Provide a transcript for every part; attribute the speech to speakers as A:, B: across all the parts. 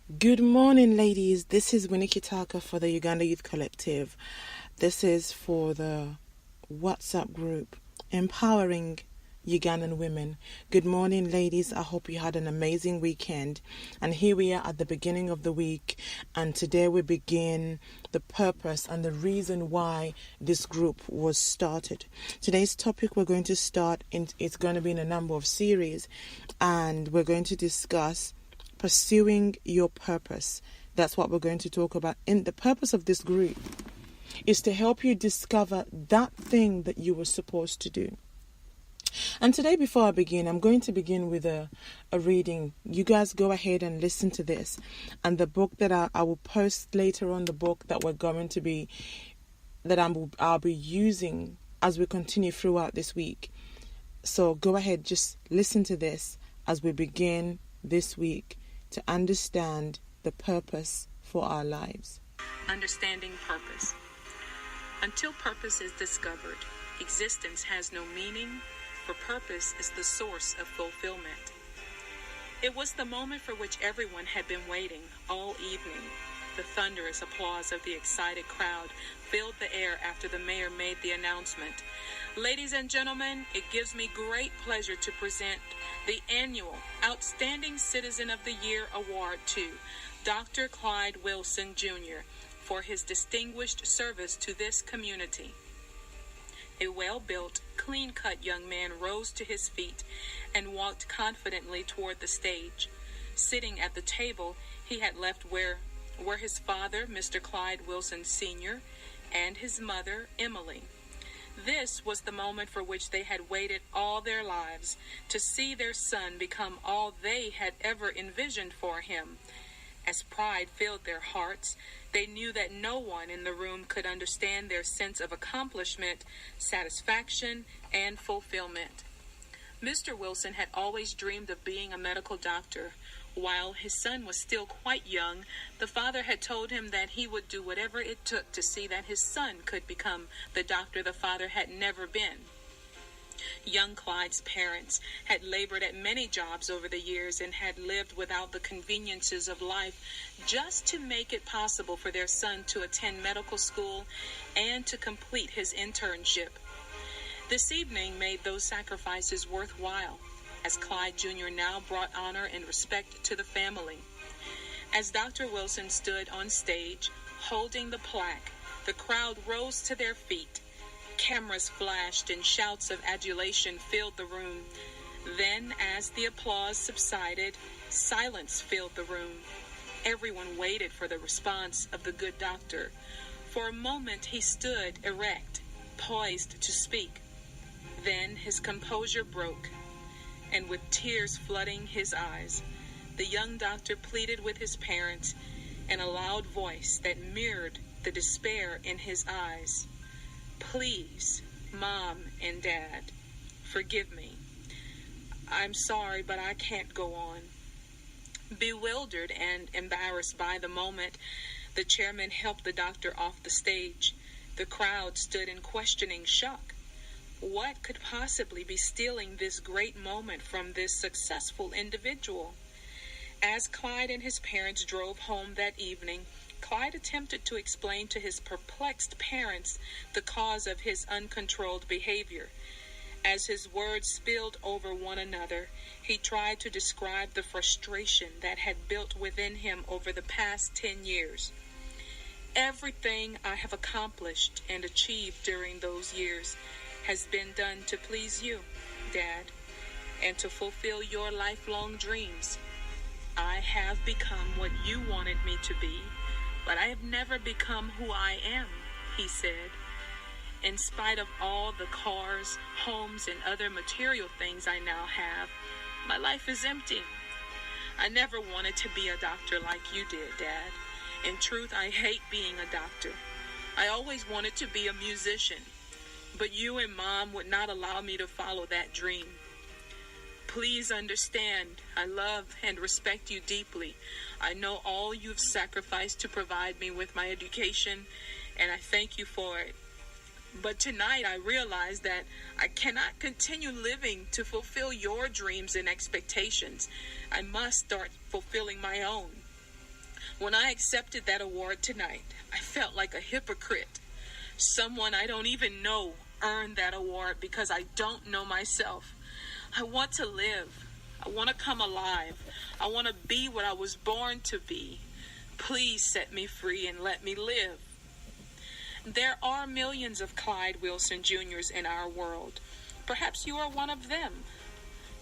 A: Good morning, ladies. This is Winnie Kitaka for the Uganda Youth Collective. This is for the WhatsApp group, Empowering Ugandan Women. Good morning, ladies. I hope you had an amazing weekend. And here we are at the beginning of the week. And today we begin the purpose and the reason why this group was started. Today's topic we're going to start, it's going to be in a number of series. And we're going to discuss pursuing your purpose. That's what we're going to talk about. And the purpose of this group is to help you discover that thing that you were supposed to do. And today, before I begin, I'm going to begin with a reading. You guys go ahead and listen to this. And the book that I will post later on, the book that we're going to be, that I'll be using as we continue throughout this week. So go ahead, just listen to this as we begin this week to understand the purpose for our lives.
B: Understanding purpose. Until purpose is discovered, existence has no meaning, for purpose is the source of fulfillment. It was the moment for which everyone had been waiting all evening. The thunderous applause of the excited crowd filled the air after the mayor made the announcement. Ladies and gentlemen, it gives me great pleasure to present the annual Outstanding Citizen of the Year Award to Dr. Clyde Wilson, Jr. for his distinguished service to this community. A well-built, clean-cut young man rose to his feet and walked confidently toward the stage. Sitting at the table he had left where were his father, Mr. Clyde Wilson, Sr., and his mother, Emily. This was the moment for which they had waited all their lives, to see their son become all they had ever envisioned for him. As pride filled their hearts, they knew that no one in the room could understand their sense of accomplishment, satisfaction, and fulfillment. Mr. Wilson had always dreamed of being a medical doctor. While his son was still quite young, the father had told him that he would do whatever it took to see that his son could become the doctor the father had never been. Young Clyde's parents had labored at many jobs over the years and had lived without the conveniences of life just to make it possible for their son to attend medical school and to complete his internship. This evening made those sacrifices worthwhile, as Clyde Jr. now brought honor and respect to the family. As Dr. Wilson stood on stage, holding the plaque, the crowd rose to their feet. Cameras flashed and shouts of adulation filled the room. Then, as the applause subsided, silence filled the room. Everyone waited for the response of the good doctor. For a moment he stood erect, poised to speak. Then his composure broke, and with tears flooding his eyes, the young doctor pleaded with his parents in a loud voice that mirrored the despair in his eyes. Please, Mom and Dad, forgive me. I'm sorry, but I can't go on. Bewildered and embarrassed by the moment, the chairman helped the doctor off the stage. The crowd stood in questioning shock. What could possibly be stealing this great moment from this successful individual? As Clyde and his parents drove home that evening, Clyde attempted to explain to his perplexed parents the cause of his uncontrolled behavior. As his words spilled over one another, he tried to describe the frustration that had built within him over the past 10 years. Everything I have accomplished and achieved during those years has been done to please you, Dad, and to fulfill your lifelong dreams. I have become what you wanted me to be, but I have never become who I am, he said. In spite of all the cars, homes, and other material things I now have, my life is empty. I never wanted to be a doctor like you did, Dad. In truth, I hate being a doctor. I always wanted to be a musician, but you and Mom would not allow me to follow that dream. Please understand, I love and respect you deeply. I know all you've sacrificed to provide me with my education, and I thank you for it. But tonight I realize that I cannot continue living to fulfill your dreams and expectations. I must start fulfilling my own. When I accepted that award tonight, I felt like a hypocrite. Someone I don't even know earned that award because I don't know myself. I want to live. I want to come alive. I want to be what I was born to be. Please set me free and let me live. There are millions of Clyde Wilson Jr.'s in our world. Perhaps you are one of them.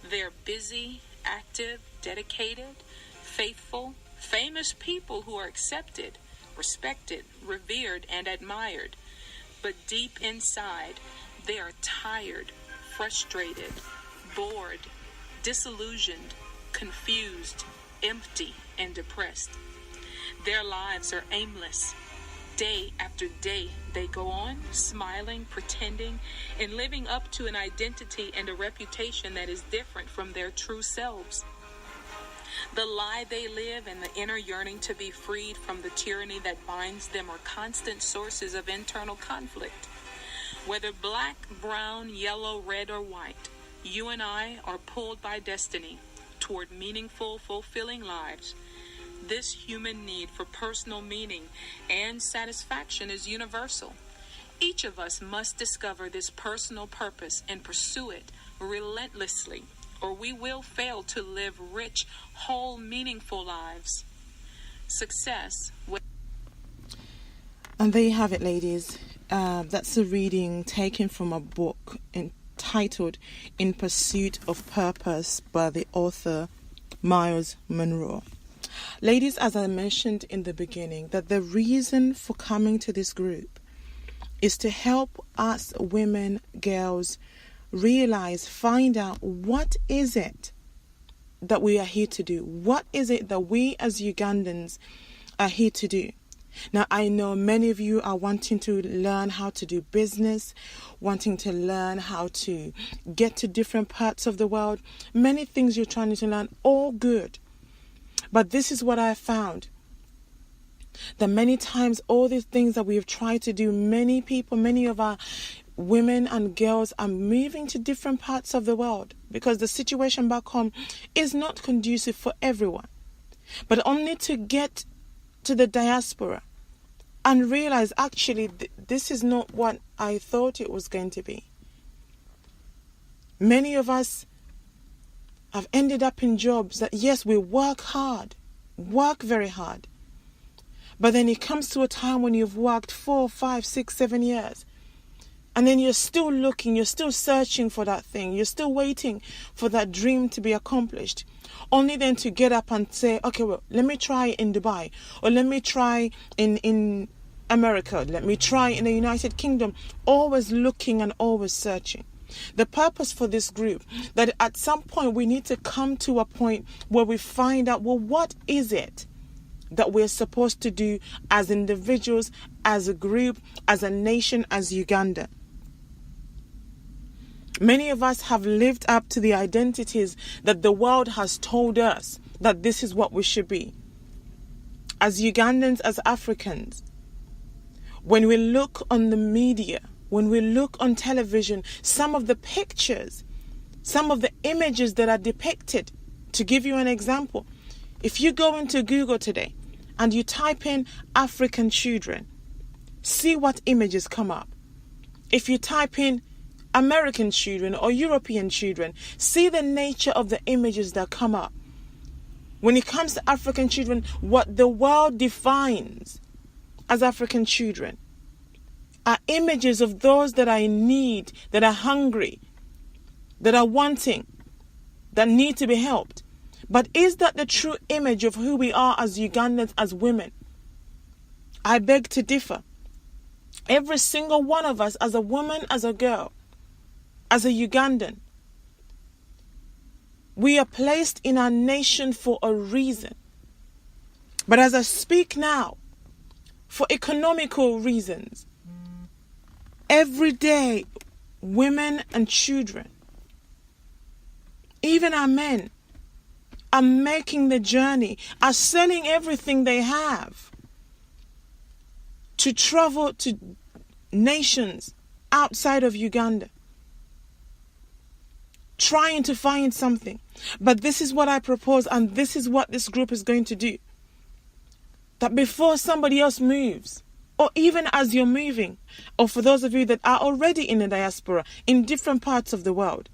B: They're busy, active, dedicated, faithful, famous people who are accepted, respected, revered, and admired. But deep inside, they are tired, frustrated, bored, disillusioned, confused, empty, and depressed. Their lives are aimless. Day after day, they go on smiling, pretending, and living up to an identity and a reputation that is different from their true selves. The lie they live and the inner yearning to be freed from the tyranny that binds them are constant sources of internal conflict. Whether black, brown, yellow, red, or white, you and I are pulled by destiny toward meaningful, fulfilling lives. This human need for personal meaning and satisfaction is universal. Each of us must discover this personal purpose and pursue it relentlessly, or we will fail to live rich, whole, meaningful lives. Success.
A: And there you have it, ladies. That's a reading taken from a book entitled In Pursuit of Purpose by the author Myles Munroe. Ladies, as I mentioned in the beginning, that the reason for coming to this group is to help us women, girls, realize, find out what is it that we are here to do? What is it that we as Ugandans are here to do? Now, I know many of you are wanting to learn how to do business, wanting to learn how to get to different parts of the world. Many things you're trying to learn, all good. But this is what I found. That many times all these things that we have tried to do, many people, many of our women and girls are moving to different parts of the world because the situation back home is not conducive for everyone. But only to get to the diaspora and realize actually this is not what I thought it was going to be. Many of us have ended up in jobs that, yes, we work hard, work very hard. But then it comes to a time when you've worked 4, 5, 6, 7 years. And then you're still looking, you're still searching for that thing. You're still waiting for that dream to be accomplished. Only then to get up and say, okay, well, let me try in Dubai. Or let me try in America. Let me try in the United Kingdom. Always looking and always searching. The purpose for this group, that at some point we need to come to a point where we find out, well, what is it that we're supposed to do as individuals, as a group, as a nation, as Uganda? Many of us have lived up to the identities that the world has told us that this is what we should be. As Ugandans, as Africans, when we look on the media, when we look on television, some of the pictures, some of the images that are depicted, to give you an example, if you go into Google today and you type in African children, see what images come up. If you type in American children or European children, see the nature of the images that come up. When it comes to African children, what the world defines as African children are images of those that are in need, that are hungry, that are wanting, that need to be helped. But is that the true image of who we are as Ugandans, as women? I beg to differ. Every single one of us, as a woman, as a girl, as a Ugandan, we are placed in our nation for a reason. But as I speak now, for economical reasons, every day, women and children, even our men, are making the journey, are selling everything they have to travel to nations outside of Uganda, trying to find something. But this is what I propose, and this is what this group is going to do. that before somebody else moves, or even as you're moving, or for those of you that are already in the diaspora, in different parts of the world,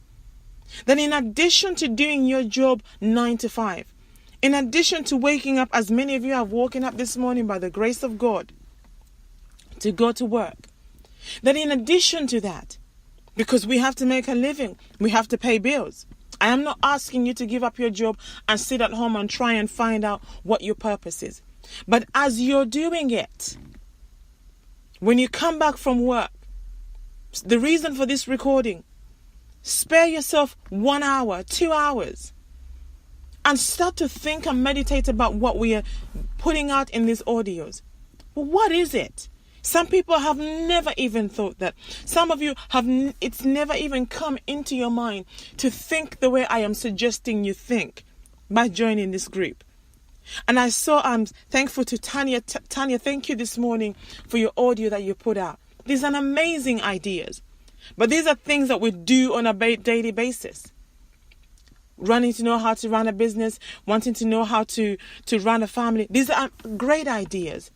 A: then in addition to doing your job 9 to 5, in addition to waking up, as many of you have woken up this morning by the grace of God, to go to work, then in addition to that, because we have to make a living, we have to pay bills. I am not asking you to give up your job and sit at home and try and find out what your purpose is. But as you're doing it, when you come back from work, the reason for this recording, spare yourself 1 hour, 2 hours, and start to think and meditate about what we are putting out in these audios. Well, what is it? Some people have never even thought that. Some of you have, it's never even come into your mind to think the way I am suggesting you think by joining this group. And I'm thankful to Tanya. Tanya, thank you this morning for your audio that you put out. These are amazing ideas. But these are things that we do on a daily basis. Wanting to know how to run a business, wanting to know how to run a family. These are great ideas.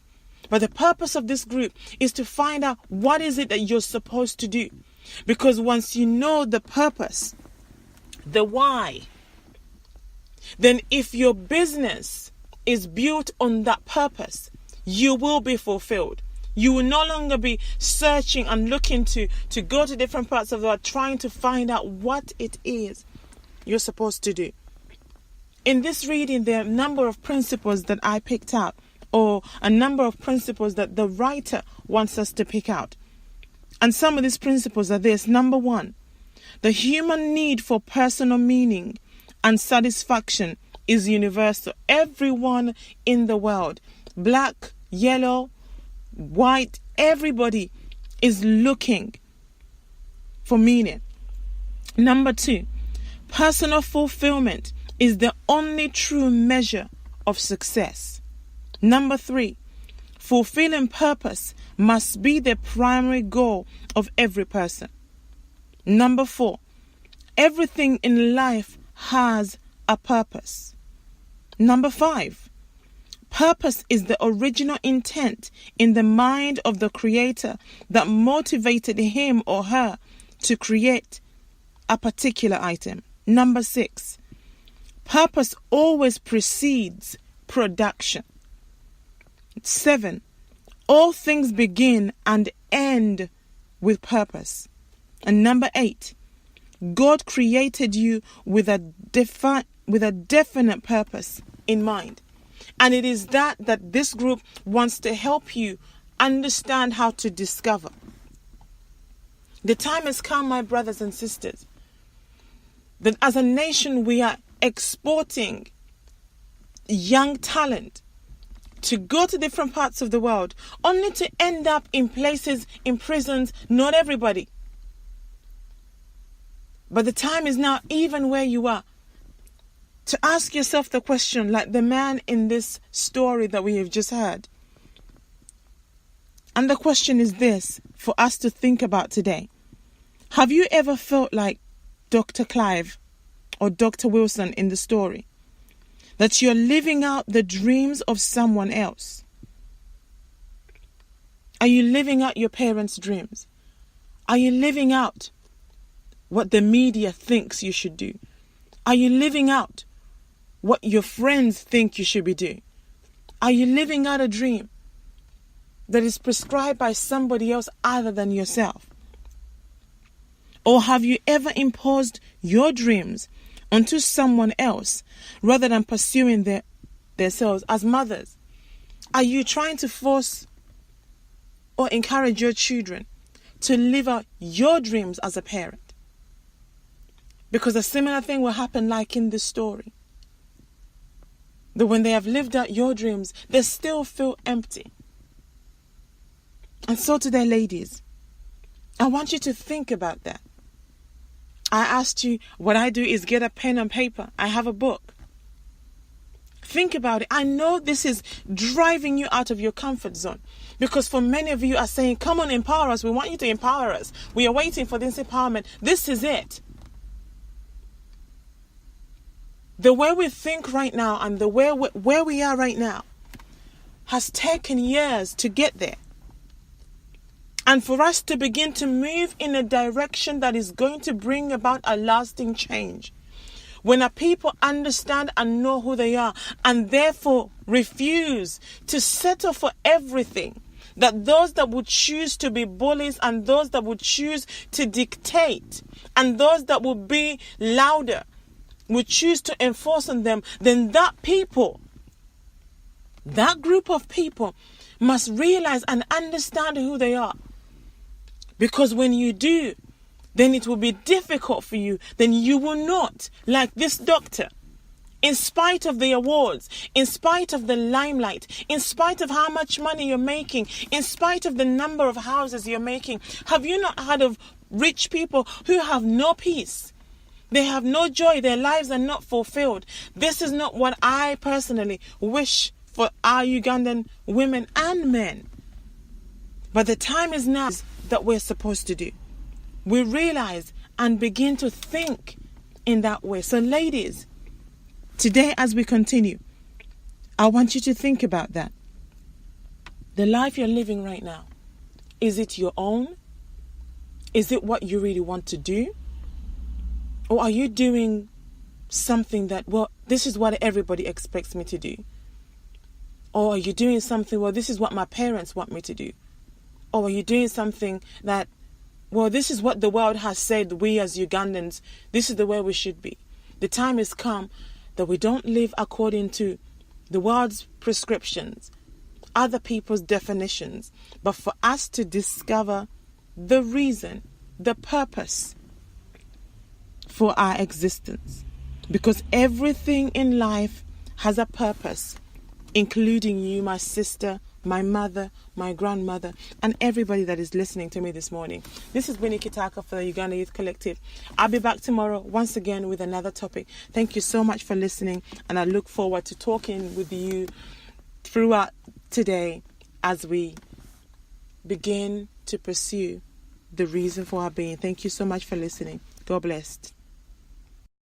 A: But the purpose of this group is to find out what is it that you're supposed to do. Because once you know the purpose, the why, then if your business is built on that purpose, you will be fulfilled. You will no longer be searching and looking to go to different parts of the world, trying to find out what it is you're supposed to do. In this reading, there are a number of principles that I picked out, or a number of principles that the writer wants us to pick out. And some of these principles are this. Number 1, the human need for personal meaning and satisfaction is universal. Everyone in the world, black, yellow, white, everybody is looking for meaning. Number 2, personal fulfillment is the only true measure of success. Number 3, fulfilling purpose must be the primary goal of every person. Number 4, everything in life has a purpose. Number 5, purpose is the original intent in the mind of the creator that motivated him or her to create a particular item. Number 6, purpose always precedes production. 7, all things begin and end with purpose. And number 8, God created you with a definite purpose in mind. And it is that this group wants to help you understand how to discover. The time has come, my brothers and sisters, that as a nation we are exporting young talent to go to different parts of the world, only to end up in places, in prisons. Not everybody. But the time is now, even where you are, to ask yourself the question, like the man in this story that we have just heard. And the question is this, for us to think about today. Have you ever felt like Dr. Clive or Dr. Wilson in the story? That you're living out the dreams of someone else? Are you living out your parents' dreams? Are you living out what the media thinks you should do? Are you living out what your friends think you should be doing? Are you living out a dream that is prescribed by somebody else other than yourself? Or have you ever imposed your dreams onto someone else rather than pursuing themselves? As mothers, are you trying to force or encourage your children to live out your dreams as a parent? Because a similar thing will happen like in this story. That when they have lived out your dreams, they still feel empty. And so today, ladies, I want you to think about that. I asked you, what I do is get a pen and paper. I have a book. Think about it. I know this is driving you out of your comfort zone. Because for many of you are saying, come on, empower us. We want you to empower us. We are waiting for this empowerment. This is it. The way we think right now and the way where we are right now, has taken years to get there. And for us to begin to move in a direction that is going to bring about a lasting change. When a people understand and know who they are and therefore refuse to settle for everything, that those that would choose to be bullies and those that would choose to dictate and those that would be louder would choose to enforce on them, then that group of people must realize and understand who they are. Because when you do, then it will be difficult for you. Then you will not, like this doctor, in spite of the awards, in spite of the limelight, in spite of how much money you're making, in spite of the number of houses you're making, have you not heard of rich people who have no peace? They have no joy. Their lives are not fulfilled. This is not what I personally wish for our Ugandan women and men. But the time is now that we're supposed to do. We realize and begin to think in that way. So ladies, today as we continue, I want you to think about that. The life you're living right now, is it your own? Is it what you really want to do? Or are you doing something that, well, this is what everybody expects me to do? Or are you doing something, well, this is what my parents want me to do? Or are you doing something that, well, this is what the world has said, we as Ugandans, this is the way we should be. The time has come that we don't live according to the world's prescriptions, other people's definitions, but for us to discover the reason, the purpose for our existence. Because everything in life has a purpose, including you, my sister, my mother, my grandmother, and everybody that is listening to me this morning. This is Winnie Kitaka for the Uganda Youth Collective. I'll be back tomorrow once again with another topic. Thank you so much for listening, and I look forward to talking with you throughout today as we begin to pursue the reason for our being. Thank you so much for listening. God bless.